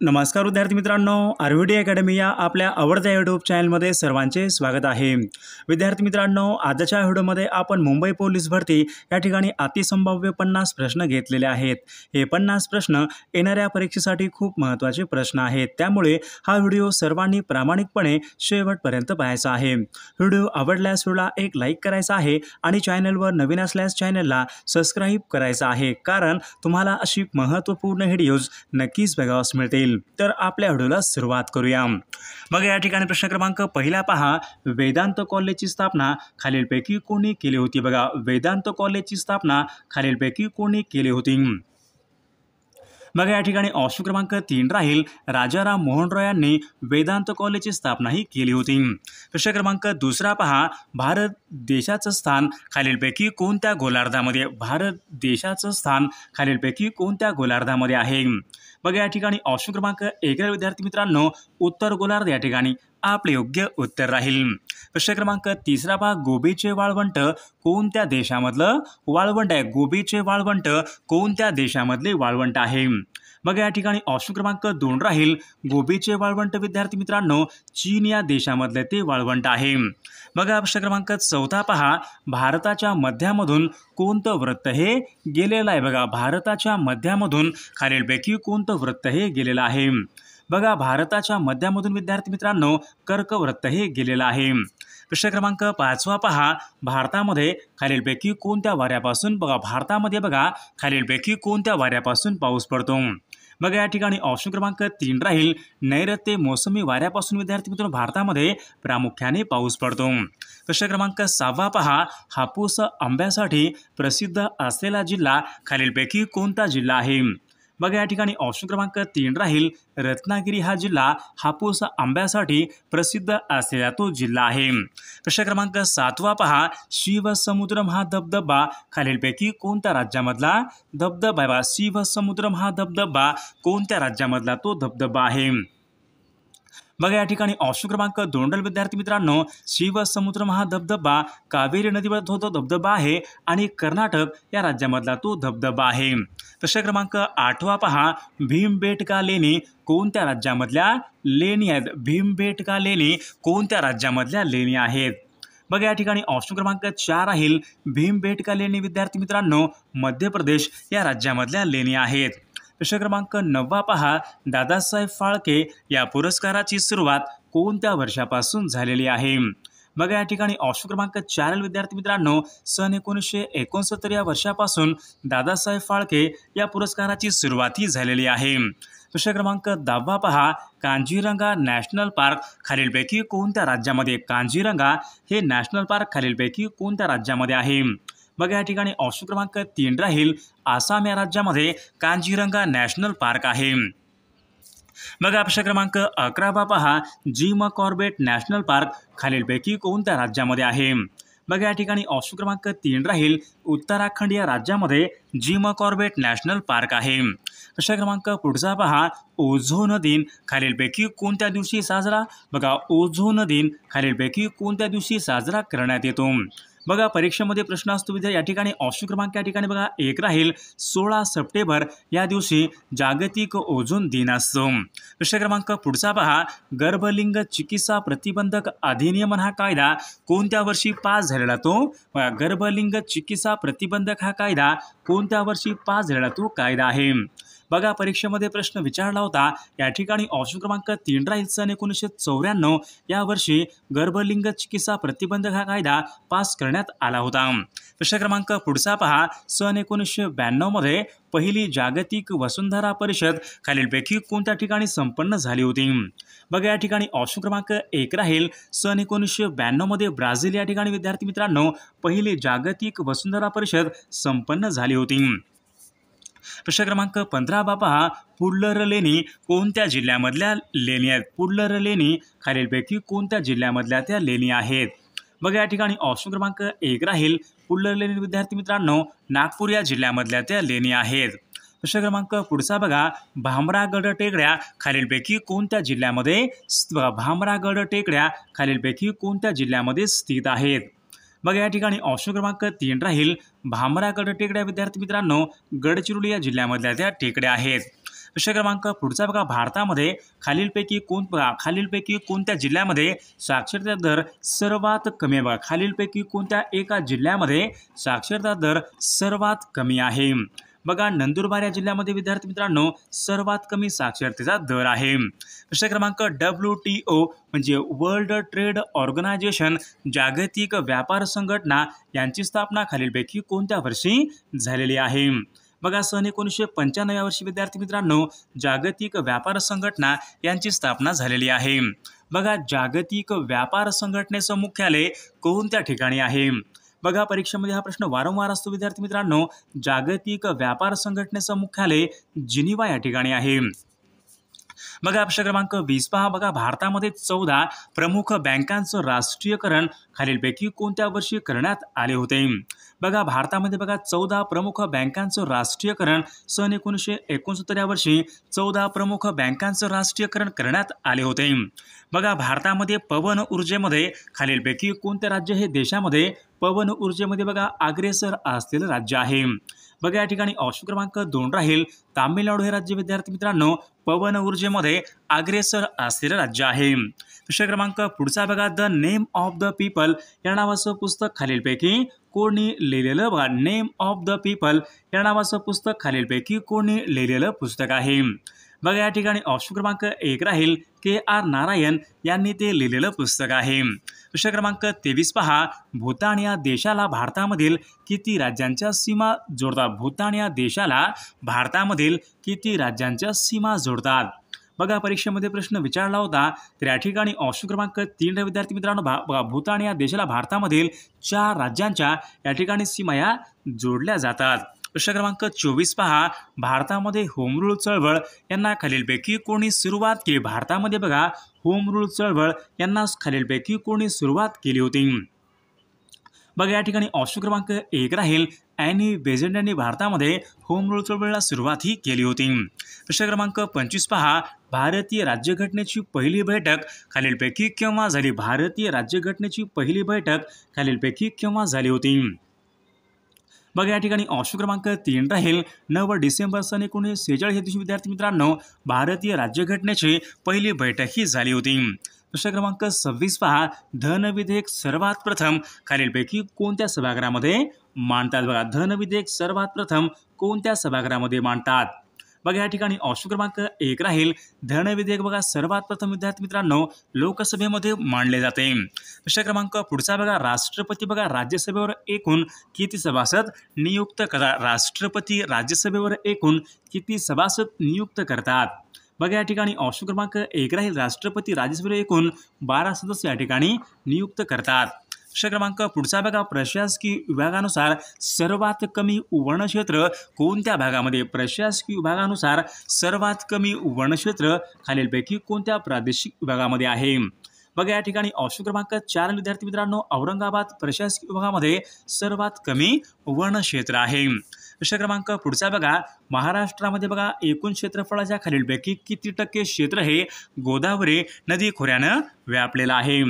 नमस्कार विद्यार्थी मित्रांनो, आरव्हीडी अकॅडमी या आपल्या आवडत्या यूट्यूब चॅनलमध्ये सर्वांचे स्वागत आहे। विद्यार्थी मित्रांनो, आजच्या व्हिडिओमध्ये आपण मुंबई पोलीस भरती या ठिकाणी अतिसंभाव्य 50 प्रश्न घेतलेले आहेत। हे 50 प्रश्न येणाऱ्या परीक्षेसाठी खूप महत्त्वाचे प्रश्न आहेत, त्यामुळे हा व्हिडिओ सर्वांनी प्रामाणिकपणे शेवटपर्यंत पाहायचा आहे। व्हिडिओ आवडल्यास व्हिडिओला एक लाईक करायचा आहे आणि चॅनलवर नवीन असल्यास चॅनलला सबस्क्राईब करायचं आहे, कारण तुम्हाला अशी महत्त्वपूर्ण व्हिडिओज नक्कीच बघावयास मिळतील। तर आपल्या व्हिडिओला सुरुवात करूया। मग या ठिकाणी प्रश्न क्रमांक पहिला पहा, वेदांत कॉलेजची स्थापना खालीलपैकी कोणी केली होती? बघा, वेदांत कॉलेजची स्थापना खालीलपैकी कोणी केली होती? मग या ठिकाणी ऑप्शन क्रमांक 3 राहील, राजाराम मोहन रॉय यांनी वेदांत कॉलेजची स्थापना ही केली होती। प्रश्न क्रमांक दुसरा पहा, भारत देशाचं स्थान खालीलपैकी कोणत्या गोलार्धामध्ये? भारत देशाचं स्थान खालीलपैकी कोणत्या गोलार्धामध्ये आहे? बघा, या ठिकाणी ऑप्शन क्रमांक 1 विद्यार्थी मित्रांनो, उत्तर गोलार्ध या ठिकाणी आपले योग्य उत्तर राहील। प्रश्न क्रमांक 3 पहा, गोबीचे वाळवंट कोणत्या देशामधलं वाळवंट आहे? गोबीचे वाळवंट कोणत्या देशामधले वाळवंट आहे? बघा, या ठिकाणी ऑप्शन क्रमांक 2 राहील, गोबीचे वाळवंट विद्यार्थी मित्रांनो चीन या देशामधले ते वाळवंट आहे। बघा, प्रश्न क्रमांक 4 पहा, भारताच्या मध्यामधून कोणतं वृत्त हे गेलेलं आहे? बघा, भारताच्या मध्यामधून खालीलपैकी कोणतं वृत्त हे गेलेलं आहे? बघा, भारताच्या मध्यामधून विद्यार्थी मित्रांनो कर्कवृत्त हे गेलेलं आहे। प्रश्न क्रमांक 5 पहा, भारतामध्ये खालीलपैकी कोणत्या वाऱ्यापासून भारतामध्ये खालीलपैकी कोणत्या वाऱ्यापासून पाऊस पडतो? मग या ठिकाणी ऑप्शन क्रमांक 3 राहील, नैऋत्य मोसमी वाऱ्यापासून विद्यार्थी मित्रांनो भारतामध्ये प्रामुख्याने पाऊस पडतो। प्रश्न क्रमांक 6 पहा, हापूस आंब्यासाठी प्रसिद्ध असलेला जिल्हा खालीलपैकी कोणता जिल्हा आहे? बघा, या ठिकाणी ऑप्शन क्रमांक 3 राहील, रत्नागिरी हा जिल्हा हापूस आंब्यासाठी प्रसिद्ध असलेला तो जिल्हा आहे। प्रश्न क्रमांक 7 पहा, शिवसमुद्रम हा धबधबा खालीलपैकी कोणत्या राज्यामधला धबधबा आहे? शिवसमुद्रम हा धबधबा कोणत्या राज्यामधला तो धबधबा आहे? बघा, या ठिकाणी ऑप्शन क्रमांक 2 विद्यार्थी मित्रांनो, शिवसमुद्रम हा धबधबा कावेरी नदीवर तो धबधबा आहे आणि कर्नाटक या राज्यामधला तो धबधबा आहे। प्रश्न क्रमांक 8 पहा, भीमबेटका लेणी कोणत्या राज्यामधल्या लेणी आहेत? भीमबेटका लेणी कोणत्या राज्यामधल्या लेणी आहेत? बघा, या ठिकाणी ऑप्शन क्रमांक 4 राहील, भीमबेटका लेणी विद्यार्थी मित्रांनो मध्य प्रदेश या राज्यामधल्या लेणी आहेत। प्रश्न क्रमांक 9 पहा, दादासाहेब फाळके या पुरस्काराची सुरुवात कोणत्या वर्षापासून झालेली आहे? बघा, या ठिकाणी ऑप्शन क्रमांक 4 विद्यार्थी मित्रांनो सन 1969 या वर्षापासून दादासाहेब फाळके या पुरस्काराची सुरुवात ही झालेली आहे। प्रश्न क्रमांक 10 पहा, कांजीरंगा नॅशनल पार्क खालीलपैकी कोणत्या राज्यामध्ये? कांजीरंगा हे नॅशनल पार्क खालीलपैकी कोणत्या राज्यामध्ये आहे? बघा, या ठिकाणी ऑप्शन क्रमांक 3 राहील, आसाम या राज्यामध्ये कांजीरंगा नॅशनल पार्क आहे। बघा, प्रश्न क्रमांक 11 पहा, जिम कॉर्बेट नॅशनल पार्क खालीलपैकी कोणत्या राज्यामध्ये आहे? बघा, या ठिकाणी ऑप्शन क्रमांक 3 राहील, उत्तराखंड या राज्यामध्ये जिम कॉर्बेट नॅशनल पार्क आहे। प्रश्न क्रमांक पुढचा पहा, ओझोन दिन खालीलपैकी कोणत्या दिवशी साजरा? बघा, ओझोन दिन खालीलपैकी कोणत्या दिवशी साजरा करण्यात येतो? बघा, परीक्षेमध्ये प्रश्न असतो विद्यार्थी, या ठिकाणी ऑप्शन क्रमांक या ठिकाणी बघा 1 राहील, 16 सप्टेंबर या दिवशी जागतिक ओझोन दिन असतो। प्रश्न क्रमांक पुढचा पहा, गर्भलिंग चिकित्सा प्रतिबंधक अधिनियम हा कायदा कोणत्या वर्षी पास झालेला तो? गर्भलिंग चिकित्सा प्रतिबंधक हा कायदा कोणत्या वर्षी पास झालेला तो कायदा आहे? बघा, परीक्षेमध्ये प्रश्न विचारला होता, या ठिकाणी ऑप्शन क्रमांक 3 राहील, सन 1994 या वर्षी गर्भलिंग चिकित्सा प्रतिबंधक हा कायदा पास करण्यात आला होता। प्रश्न क्रमांक पुढचा पहा, सन 1992 मध्ये पहिली जागतिक वसुंधरा परिषद खालीलपैकी कोणत्या ठिकाणी संपन्न झाली होती? बघा, या ठिकाणी ऑप्शन क्रमांक 1 राहील, सन 1992 मध्ये ब्राझील या ठिकाणी विद्यार्थी मित्रांनो पहिली जागतिक वसुंधरा परिषद संपन्न झाली होती। प्रश्न क्रमांक 15 पहा, पुल्लर लेणी कोणत्या जिल्ह्यामधल्या लेणी आहेत? पुल्लर लेणी खालीलपैकी कोणत्या जिल्ह्यामधल्या त्या लेणी आहेत? बघा, या ठिकाणी ऑप्शन क्रमांक 1 राहील, पुल्लर लेणी विद्यार्थी मित्रांनो नागपूर या जिल्ह्यामधल्या त्या लेणी आहेत। प्रश्न क्रमांक पुढचा बघा, भामरागड टेकड्या खालीलपैकी कोणत्या जिल्ह्यामध्ये भामरागड टेकड्या खालीलपैकी कोणत्या जिल्ह्यामध्ये स्थित आहेत? बघा, या ठिकाणी ऑप्शन क्रमांक 3 राहील, भामरागड टेकड्या विद्यार्थी मित्रांनो गडचिरोली या जिल्ह्यामधल्या त्या टेकड्या आहेत। प्रश्न क्रमांक पुढचा बघा, भारतामध्ये खालीलपैकी कोणत्या जिल्ह्यामध्ये साक्षरता दर सर्वात कमी आहे? बघा, खालीलपैकी कोणत्या एका जिल्ह्यामध्ये साक्षरता दर सर्वात कमी आहे? बघा, नंदुरबार या जिल्ह्यामध्ये विद्यार्थी मित्रांनो सर्वात कमी साक्षरतेचा दर आहे. प्रश्न क्रमांक WTO म्हणजे वर्ल्ड ट्रेड ऑर्गनायझेशन, जागतिक व्यापार संघटना यांची स्थापना खालीलपैकी कोणत्या वर्षी झालेली आहे? बघा, सन 1995 या वर्षी विद्यार्थी मित्रांनो जागतिक व्यापार संघटना यांची स्थापना झालेली आहे. बघा, जागतिक व्यापार संघटनेचं मुख्यालय कोणत्या ठिकाणी आहे? बघा, परीक्षेमध्ये हा प्रश्न वारंवार असतो विद्यार्थी मित्रांनो. जागतिक व्यापार संघटनेचं मुख्यालय जिनिव्हा या ठिकाणी आहे. बघा, प्रश्न क्रमांक 20 पहा. बघा, भारतामध्ये 14 प्रमुख बँकांचं राष्ट्रीयकरण खालीलपैकी कोणत्या वर्षी करण्यात आले होते? बघा, भारतामध्ये 14 प्रमुख बँकांचं राष्ट्रीयकरण सन 1969 या वर्षी 14 प्रमुख बँकांचं राष्ट्रीयकरण करण्यात आले होते. बघा, भारतामध्ये पवन ऊर्जेमध्ये खालीलपैकी कोणते राज्य हे देशामध्ये पवन ऊर्जेमध्ये अग्रेसर असलेलं राज्य आहे? बघा, या ठिकाणी ऑप्शन क्रमांक 2 राहील. तामिळनाडू हे राज्य विद्यार्थी मित्रांनो पवन ऊर्जेमध्ये अग्रेसर असलेलं राज्य आहे. प्रश्न क्रमांक पुढचा बघा, the name of the people या नावाचं पुस्तक खालीलपैकी कोणी लिहिलेलं? बघा, नेम ऑफ द पीपल या नावाचं पुस्तक खालीलपैकी कोणी लिहिलेलं पुस्तक आहे? बघा, या ठिकाणी ऑप्शन क्रमांक 1 राहील. KR नारायण यांनी ते लिहिलेलं पुस्तक आहे. प्रश्न क्रमांक 23 पहा. भूतान या देशाला भारतामधील किती राज्यांच्या सीमा जोडतात? भूतान या देशाला भारतामधील किती राज्यांच्या सीमा जोडतात? बघा, परीक्षेमध्ये प्रश्न विचारला होता तर या ठिकाणी ऑप्शन क्रमांक 3 विद्यार्थी मित्रांनो बघा, भूतान या देशाला भारतामधील 4 राज्यांच्या या ठिकाणी सीमा या जोडल्या जातात. प्रश्न क्रमांक 24 पहा. भारतामध्ये होम रूल चळवळ यांना खालीलपैकी कोणी सुरुवात केली? भारतामध्ये बघा, होम रूल चळवळ यांना खालीलपैकी कोणी सुरुवात केली होती? बघा, या ठिकाणी ऑप्शन क्रमांक 1 राहील. ॲनी बेझंट यांनी भारतामध्ये होम रूल चळवळीला सुरुवात ही केली होती. प्रश्न क्रमांक 25 पहा. भारतीय राज्यघटनेची पहिली बैठक खालीलपैकी केव्हा झाली? भारतीय राज्यघटनेची पहिली बैठक खालीलपैकी केव्हा झाली होती? बघा, या ठिकाणी ऑप्शन क्रमांक 3 राहील. 9 डिसेंबर सन 1946 या दिवशी विद्यार्थी मित्रांनो भारतीय राज्यघटनेची पहिली बैठक ही झाली होती. प्रश्न क्रमांक 26 पहा. धन विधेयक सर्वात प्रथम खालीलपैकी कोणत्या सभागृहामध्ये मांडतात? बघा, धन विधेयक सर्वात प्रथम कोणत्या सभागृहामध्ये मांडतात? बघा, या ठिकाणी ऑप्शन क्रमांक 1 राहील. धन विधेयक बघा सर्वात प्रथम विद्यार्थी मित्रांनो लोकसभेमध्ये मांडले जाते. प्रश्न क्रमांक पुढचा बघा, राष्ट्रपती बघा राज्यसभेवर एकूण किती सभासद नियुक्त करतात? राष्ट्रपती राज्यसभेवर एकूण किती सभासद नियुक्त करतात? बघा, या ठिकाणी ऑप्शन क्रमांक 1 राहील. राष्ट्रपती राज्यसभेवर एकूण 12 सदस्य या ठिकाणी नियुक्त करतात. प्रश्न क्रमांक पुढचा बघा, प्रशासकीय विभागानुसार सर्वात कमी वनक्षेत्र कोणत्या भागामध्ये? प्रशासकीय विभागानुसार सर्वात कमी वनक्षेत्र खालीलपैकी कोणत्या प्रादेशिक विभागामध्ये आहे? बघा, या ठिकाणी ऑप्शन क्रमांक 4 विद्यार्थी मित्रांनो औरंगाबाद प्रशासकीय विभागामध्ये सर्वात कमी वनक्षेत्र आहे. प्रश्न क्रमांक पुढचा बघा, महाराष्ट्रामध्ये बघा एकूण क्षेत्रफळाच्या खालीलपैकी किती टक्के क्षेत्र हे गोदावरी नदी खोऱ्यानं व्यापलेलं आहे?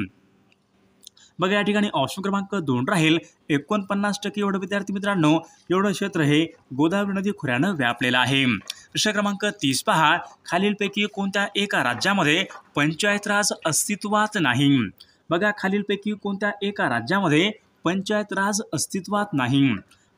बघा, या ठिकाणी ऑप्शन क्रमांक 2 राहील. 49% एवढं विद्यार्थी मित्रांनो एवढं क्षेत्र हे गोदावरी नदी खोऱ्यानं व्यापलेलं आहे. प्रश्न क्रमांक 30 पहा. खालीलपैकी कोणत्या एका राज्यामध्ये पंचायत राज अस्तित्वात नाही? बघा, खालीलपैकी कोणत्या एका राज्यामध्ये पंचायत राज अस्तित्वात नाही?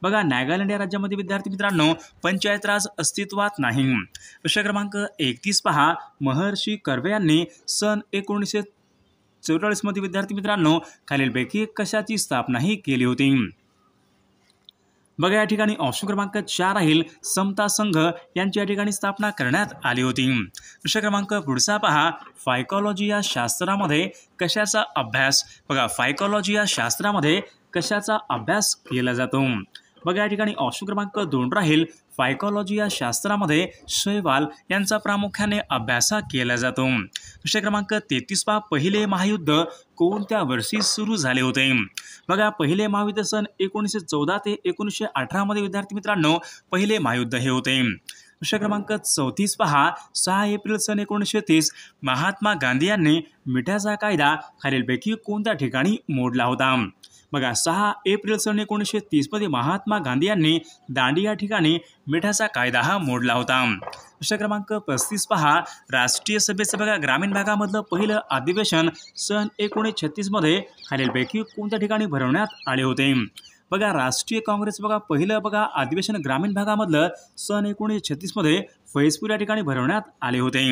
बघा, नागालँड या राज्यामध्ये विद्यार्थी मित्रांनो पंचायत राज अस्तित्वात नाही. प्रश्न क्रमांक 31 पहा. महर्षी कर्वे यांनी सन 1944 मध्ये विद्यार्थी मित्रांनो खालीलपैकी कशाची स्थापना ही केली होती? बघा, या ठिकाणी ऑप्शन क्रमांक 4 राहील. समता संघ यांची या ठिकाणी स्थापना करण्यात आली होती. प्रश्न क्रमांक पुढचा पहा. फायकॉलॉजी या शास्त्रामध्ये कशाचा अभ्यास? बघा, फायकॉलॉजी या शास्त्रामध्ये कशाचा अभ्यास केला जातो? बघा, या ठिकाणी ऑप्शन क्रमांक 2 राहील. फायकॉलॉजी या शास्त्रामध्ये शैवाल यांचा प्रामुख्याने अभ्यास केला जातो. प्रश्न क्रमांक 33 पहा. पहिले महायुद्ध कोणत्या वर्षी सुरू झाले होते? बघा, पहिले महायुद्ध सन 1914 ते 1918 मध्ये विद्यार्थी मित्रांनो पहिले महायुद्ध हे होते. प्रश्न क्रमांक 34 पहा. 6 एप्रिल सन 1930 महात्मा गांधी यांनी मिठाचा कायदा खालीलपैकी कोणत्या ठिकाणी मोडला होता? बघा 6 एप्रिल सन 1930 मध्ये महात्मा गांधी यांनी दांडी या ठिकाणी मिठाचा कायदा हा मोडला होता. प्रश्न क्रमांक 35 पहा. राष्ट्रीय सभेचं बघा ग्रामीण भागामधलं पहिलं अधिवेशन सन 1936 मध्ये खालीलपैकी कोणत्या ठिकाणी भरवण्यात आले होते? बघा राष्ट्रीय काँग्रेस बघा पहिलं बघा अधिवेशन ग्रामीण भागामधलं सन 1936 मध्ये फैजपूर या ठिकाणी भरवण्यात आले होते.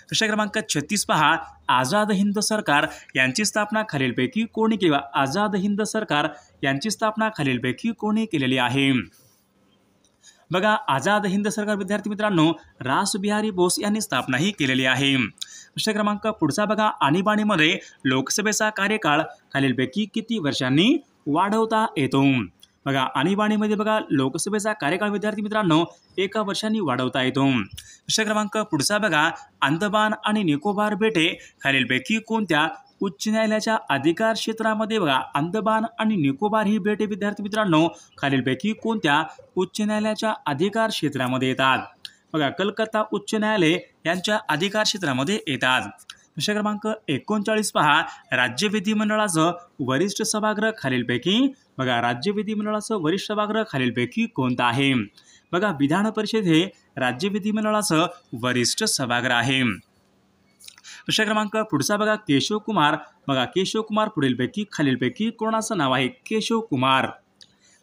प्रश्न क्रमांक 36 पहा. आझाद हिंद सरकार यांची स्थापना खालीलपैकी कोणी केली? आझाद हिंद सरकार यांची स्थापना खालीलपैकी कोणी केलेली आहे? बघा आझाद हिंद सरकार विद्यार्थी मित्रांनो रासबिहारी बोस यांनी स्थापना ही केलेली आहे. प्रश्न क्रमांक पुढचा बघा. आणीबाणीमध्ये लोकसभेचा कार्यकाळ खालीलपैकी किती वर्षांनी वाढवता येतो? बघा आणीबाणीमध्ये बघा लोकसभेचा कार्यकाळ विद्यार्थी मित्रांनो 1 वर्षांनी वाढवता येतो. प्रश्न क्रमांक पुढचा बघा. अंदमान आणि निकोबार बेटे खालीलपैकी कोणत्या उच्च न्यायालयाच्या अधिकार क्षेत्रामध्ये बघा अंदमान आणि निकोबार ही बेटे विद्यार्थी मित्रांनो खालीलपैकी कोणत्या उच्च न्यायालयाच्या अधिकार क्षेत्रामध्ये येतात? बघा कलकत्ता उच्च न्यायालय यांच्या अधिकार क्षेत्रामध्ये येतात. प्रश्न क्रमांक 39 पहा. राज्य विधिमंडळाचं वरिष्ठ सभागृह खालीलपैकी बघा राज्य विधिमंडळाचं वरिष्ठ सभागृह खालीलपैकी कोणतं आहे? बघा विधान परिषद हे राज्य विधिमंडळाचं वरिष्ठ सभागृह आहे. प्रश्न क्रमांक पुढचा बघा. केशव कुमार बघा केशव कुमार पुढीलपैकी खालीलपैकी कोणाचं नाव आहे? केशव कुमार.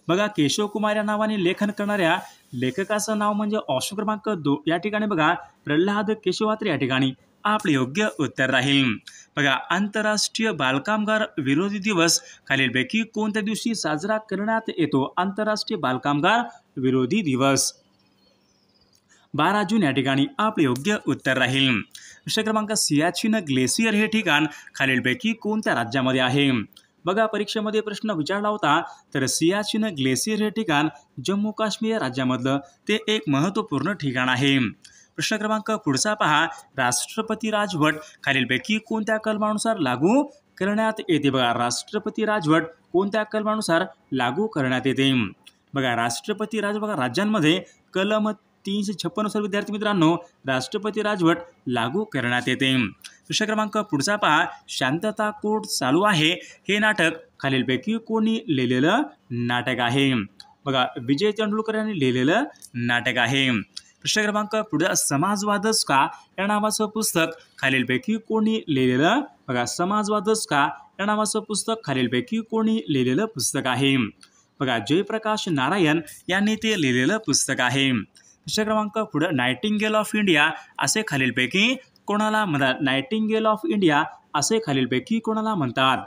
बघा केशव कुमार या नावाने लेखन करणाऱ्या लेखकाचं नाव म्हणजे ऑप्शन क्रमांक 2 या ठिकाणी बघा प्रल्हाद केशवात्रे या ठिकाणी आपले योग्य उत्तर राहील. बघा आंतरराष्ट्रीय बालकामगार विरोधी दिवस खालीलपैकी कोणत्या दिवशी साजरा करण्यात येतो? आंतरराष्ट्रीय बालकामगार विरोधी दिवस 12 जून या ठिकाणी आपले योग्य उत्तर राहील. प्रश्न क्रमांक. सियाचीन ग्लेशियर हे ठिकाण खालीलपैकी कोणत्या राज्यामध्ये आहे? बघा परीक्षेमध्ये प्रश्न विचारला होता तर सियाचीन ग्लेशियर हे ठिकाण जम्मू काश्मीर राज्यामधलं ते एक महत्त्वपूर्ण ठिकाण आहे. प्रश्न क्रमांक पुढचा पहा. राष्ट्रपती राजवट खालीलपैकी कोणत्या कलमानुसार लागू करण्यात येते? बघा राष्ट्रपती राजवट कोणत्या कलमानुसार लागू करण्यात येते? बघा राष्ट्रपती राज बघा राज्यांमध्ये कलम 356 नुसार विद्यार्थी मित्रांनो राष्ट्रपती राजवट लागू करण्यात येते. प्रश्न क्रमांक पुढचा पहा. शांतता कोर्ट चालू आहे हे नाटक खालीलपैकी कोणी लिहिलेलं नाटक आहे? बघा विजय तेंडुलकर यांनी लिहिलेलं नाटक आहे. प्रश्न क्रमांक पुढे. समाजवादच का या नावाचं पुस्तक खालीलपैकी कोणी लिहिलेलं? बघा समाजवादच का या नावाचं पुस्तक खालीलपैकी कोणी लिहिलेलं पुस्तक आहे? बघा जयप्रकाश नारायण यांनी ते लिहिलेलं पुस्तक आहे. प्रश्न क्रमांक पुढे. नायटिंगेल ऑफ इंडिया असे खालीलपैकी कोणाला म्हणतात? नायटिंगेल ऑफ इंडिया असे खालीलपैकी कोणाला म्हणतात?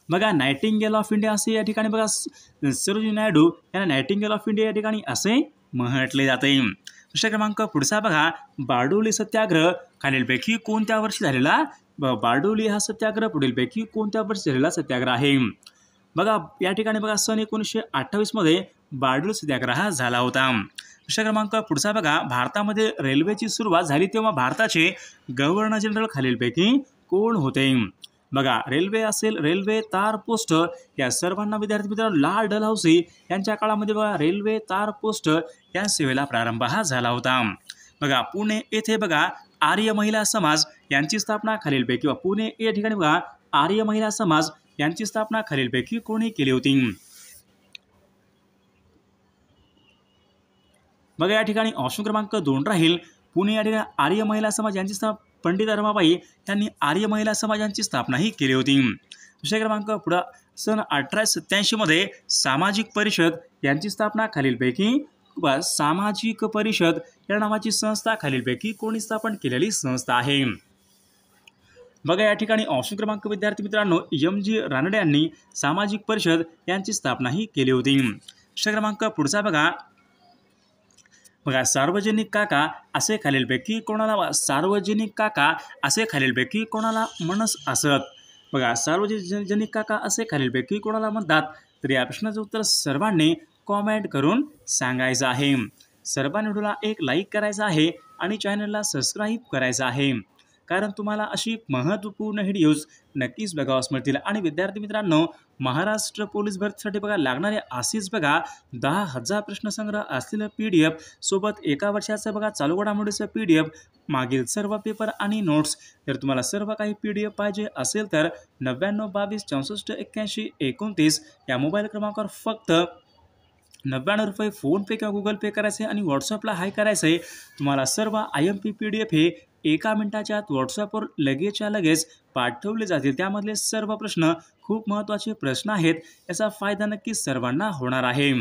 बघा नायटिंगेल ऑफ इंडिया असे या ठिकाणी बघा सरोजिनी नायडू यांना नायटिंगेल ऑफ इंडिया या ठिकाणी असे म्हटले जाते. प्रश्न क्रमांक पुढचा बघा. बारडोली सत्याग्रह खालीलपैकी कोणत्या वर्षी झालेला? बारडोली हा सत्याग्रह पुढीलपैकी कोणत्या वर्षी झालेला सत्याग्रह आहे? बघा या ठिकाणी बघा सन 1928 मध्ये बारडोली सत्याग्रह हा झाला होता. प्रश्न क्रमांक पुढचा बघा. भारतामध्ये रेल्वेची सुरुवात झाली तेव्हा भारताचे गव्हर्नर जनरल खालीलपैकी कोण होते? बघा रेल्वे असेल रेल्वे तार पोस्ट या सर्वांना विद्यार्थी मित्रांनो लाल डलहौसी यांच्या काळामध्ये बघा रेल्वे तार पोस्ट या सेवेला प्रारंभ हा झाला होता. बघा पुणे येथे बघा आर्य महिला समाज यांची स्थापना खालीलपैकी पुणे या ठिकाणी बघा आर्य महिला समाज यांची स्थापना खालीलपैकी कोणी केली होती? बघा या ठिकाणी ऑप्शन क्रमांक 2 राहील. पुणे या ठिकाणी आर्य महिला समाज यांची स्थापना पंडित रमाबाई यांनी आर्य महिला समाजांची स्थापना ही केली होती. विषय क्रमांक पुढे. सन 1887 मध्ये सामाजिक परिषद यांची स्थापना खालीलपैकी सामाजिक परिषद या नावाची संस्था खालीलपैकी कोणी स्थापन केलेली संस्था आहे? बघा या ठिकाणी ऑप्शन क्रमांक विद्यार्थी मित्रांनो MG रानडे यांनी सामाजिक परिषद यांची स्थापना ही केली होती. विषय क्रमांक पुढचा बघा. बघा सार्वजनिक काका असे खालीलपैकी कोणाला सार्वजनिक काका असे खालीलपैकी कोणाला म्हणस असत? बघा सार्वजनिक काका असे खालीलपैकी कोणाला म्हणतात? तर या प्रश्नाचं उत्तर सर्वांनी कॉमेंट करून सांगायचं आहे. सर्वांनी व्हिडिओला एक लाईक करायचा आहे आणि चॅनलला सबस्क्राईब करायचं आहे. कारण तुम्हाला अशी महत्त्वपूर्ण व्हिडिओज नक्कीच बघावास मिळतील. आणि विद्यार्थी मित्रांनो, महाराष्ट्र पोलीस भरतीसाठी बघा लागणारे असेच बघा 10,000 प्रश्नसंग्रह असलेलं PDF सोबत एका वर्षाचं बघा चालू घडामोडीचं PDF, मागील सर्व पेपर आणि नोट्स. जर तुम्हाला सर्व काही PDF पाहिजे असेल तर 99 22 64 81 29 या मोबाईल क्रमांकावर फक्त 99 रुपये फोनपे किंवा गुगल पे करायचे आणि व्हॉट्सअपला हाय करायचं आहे. तुम्हाला सर्व IMP PDF हे एका मिनिटाच्या आत व्हॉट्सअपवर लगेचच्या लगेच पाठवले जातील. त्यामधले सर्व प्रश्न खूप महत्त्वाचे प्रश्न आहेत. याचा फायदा नक्कीच सर्वांना होणार आहे.